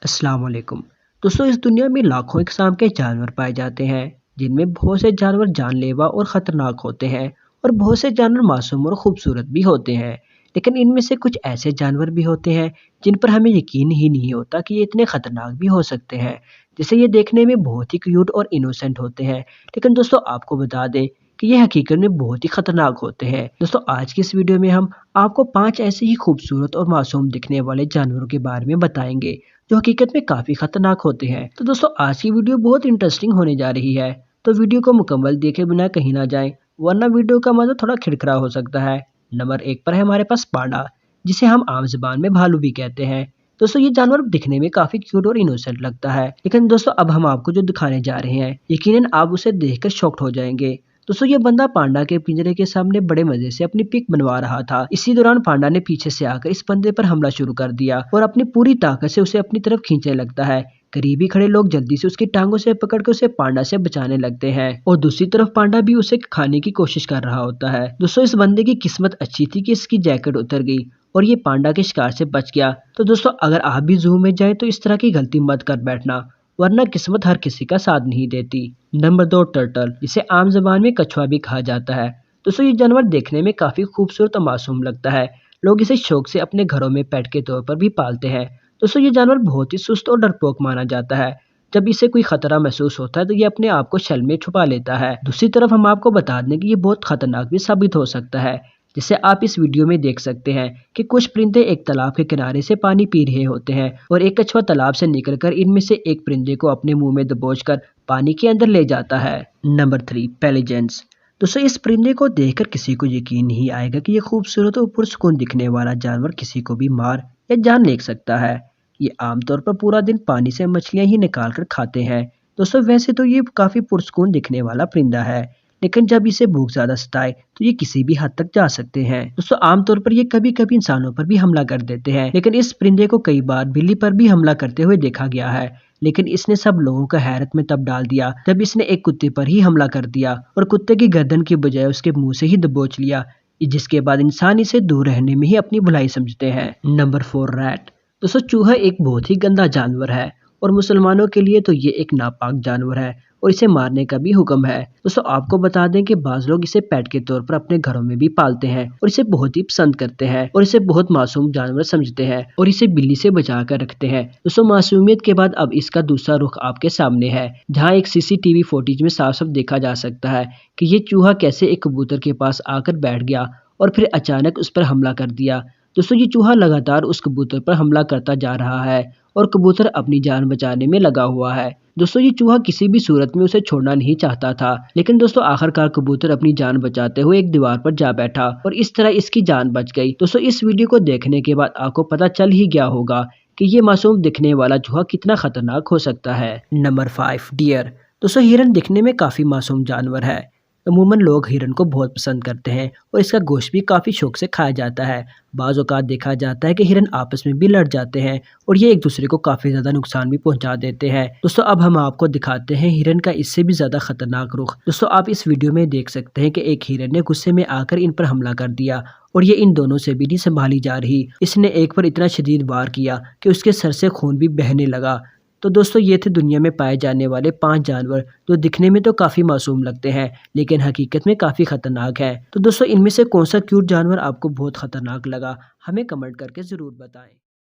अस्सलाम वालेकुम। दोस्तों, इस दुनिया में लाखों इकसाम के जानवर पाए जाते हैं, जिनमें बहुत से जानवर जानलेवा और ख़तरनाक होते हैं और बहुत से जानवर मासूम और खूबसूरत भी होते हैं। लेकिन इनमें से कुछ ऐसे जानवर भी होते हैं जिन पर हमें यकीन ही नहीं होता कि ये इतने ख़तरनाक भी हो सकते हैं। जैसे ये देखने में बहुत ही क्यूट और इनोसेंट होते हैं, लेकिन दोस्तों आपको बता दें कि ये हकीकत में बहुत ही ख़तरनाक होते हैं। दोस्तों, आज की इस वीडियो में हम आपको 5 ऐसे ही खूबसूरत और मासूम दिखने वाले जानवरों के बारे में बताएंगे जो हकीकत में काफ़ी खतरनाक होते हैं। तो दोस्तों, आज की वीडियो बहुत इंटरेस्टिंग होने जा रही है, तो वीडियो को मुकम्मल देखे बिना कहीं ना जाएं, वरना वीडियो का मज़ा थोड़ा खिरखरा हो सकता है। नंबर 1 पर है हमारे पास पांडा, जिसे हम आम ज़बान में भालू भी कहते हैं। दोस्तों, ये जानवर दिखने में काफ़ी क्यूट और इनोसेंट लगता है, लेकिन दोस्तों अब हम आपको जो दिखाने जा रहे हैं यकीनन आप उसे देखकर शॉक्ड हो जाएंगे। दोस्तों, ये बंदा पांडा के पिंजरे के सामने बड़े मजे से अपनी पिक बनवा रहा था। इसी दौरान पांडा ने पीछे से आकर इस बंदे पर हमला शुरू कर दिया और अपनी पूरी ताकत से उसे अपनी तरफ खींचने लगता है। करीब ही खड़े लोग जल्दी से उसकी टांगों से पकड़कर उसे पांडा से बचाने लगते हैं और दूसरी तरफ पांडा भी उसे खाने की कोशिश कर रहा होता है। दोस्तों, इस बंदे की किस्मत अच्छी थी कि इसकी जैकेट उतर गई और ये पांडा के शिकार से बच गया। तो दोस्तों, अगर आप भी जू में जाए तो इस तरह की गलती मत कर बैठना, वरना किस्मत हर किसी का साथ नहीं देती। नंबर 2, टर्टल, जिसे आम जबान में कछुआ भी कहा जाता है। दोस्तों, ये जानवर देखने में काफी खूबसूरत और मासूम लगता है। लोग इसे शौक से अपने घरों में पेट के तौर पर भी पालते हैं। दोस्तों, ये जानवर बहुत ही सुस्त और डरपोक माना जाता है। जब इसे कोई खतरा महसूस होता है तो ये अपने आप को शल में छुपा लेता है। दूसरी तरफ हम आपको बता दें कि ये बहुत खतरनाक भी साबित हो सकता है। जिसे आप इस वीडियो में देख सकते हैं कि कुछ परिंदे एक तालाब के किनारे से पानी पी रहे होते हैं और एक कछुआ तालाब से निकलकर इनमें से एक परिंदे को अपने मुंह में दबोचकर पानी के अंदर ले जाता है। नंबर 3, पेलिजेंस। दोस्तों, इस परिंदे को देखकर किसी को यकीन नहीं आएगा कि ये खूबसूरत और पुरसुकून दिखने वाला जानवर किसी को भी मार या जान ले सकता है। ये आमतौर पर पूरा दिन पानी से मछलियां ही निकाल कर खाते हैं। दोस्तों, वैसे तो ये काफी पुरसुकून दिखने वाला परिंदा है, लेकिन जब इसे भूख ज्यादा सताए तो ये किसी भी हद तक जा सकते हैं। दोस्तों, आमतौर पर ये कभी कभी इंसानों पर भी हमला कर देते हैं, लेकिन इस परिंदे को कई बार बिल्ली पर भी हमला करते हुए देखा गया है। लेकिन इसने सब लोगों को हैरत में तब डाल दिया जब इसने एक कुत्ते पर ही हमला कर दिया और कुत्ते की गर्दन की बजाय उसके मुंह से ही दबोच लिया, जिसके बाद इंसान इसे दूर रहने में ही अपनी भलाई समझते हैं। Number 4, rat. दोस्तों, चूहा एक बहुत ही गंदा जानवर है और मुसलमानों के लिए तो ये एक नापाक जानवर है और इसे मारने का भी हुक्म है। दोस्तों, आपको बता दें कि बाज लोग इसे पेट के तौर पर अपने घरों में भी पालते हैं और इसे बहुत ही पसंद करते हैं और इसे बहुत मासूम जानवर समझते हैं और इसे बिल्ली से बचा कर रखते हैं। दोस्तों, मासूमियत के बाद अब इसका दूसरा रुख आपके सामने है, जहाँ एक सीसीटीवी फुटेज में साफ साफ देखा जा सकता है कि ये चूहा कैसे एक कबूतर के पास आकर बैठ गया और फिर अचानक उस पर हमला कर दिया। दोस्तों, ये चूहा लगातार उस कबूतर पर हमला करता जा रहा है और कबूतर अपनी जान बचाने में लगा हुआ है। दोस्तों, ये चूहा किसी भी सूरत में उसे छोड़ना नहीं चाहता था, लेकिन दोस्तों आखिरकार कबूतर अपनी जान बचाते हुए एक दीवार पर जा बैठा और इस तरह इसकी जान बच गई। दोस्तों, इस वीडियो को देखने के बाद आपको पता चल ही गया होगा कि ये मासूम दिखने वाला चूहा कितना खतरनाक हो सकता है। Number 5, dear. दोस्तों, हिरन दिखने में काफी मासूम जानवर है। अमूमन लोग हिरन को बहुत पसंद करते हैं और इसका गोश्त भी काफ़ी शौक से खाया जाता है। बाज़ औक़ात देखा जाता है कि हिरन आपस में भी लड़ जाते हैं और ये एक दूसरे को काफ़ी ज़्यादा नुकसान भी पहुंचा देते हैं। दोस्तों, अब हम आपको दिखाते हैं हिरन का इससे भी ज़्यादा खतरनाक रुख। दोस्तों, आप इस वीडियो में देख सकते हैं कि एक हिरन ने गुस्से में आकर इन पर हमला कर दिया और ये इन दोनों से भी नहीं संभाली जा रही। इसने एक पर इतना शदीद वार किया कि उसके सर से खून भी बहने लगा। तो दोस्तों, ये थे दुनिया में पाए जाने वाले 5 जानवर जो दिखने में तो काफ़ी मासूम लगते हैं, लेकिन हकीकत में काफ़ी ख़तरनाक हैं। तो दोस्तों, इनमें से कौन सा क्यूट जानवर आपको बहुत ख़तरनाक लगा, हमें कमेंट करके ज़रूर बताएं।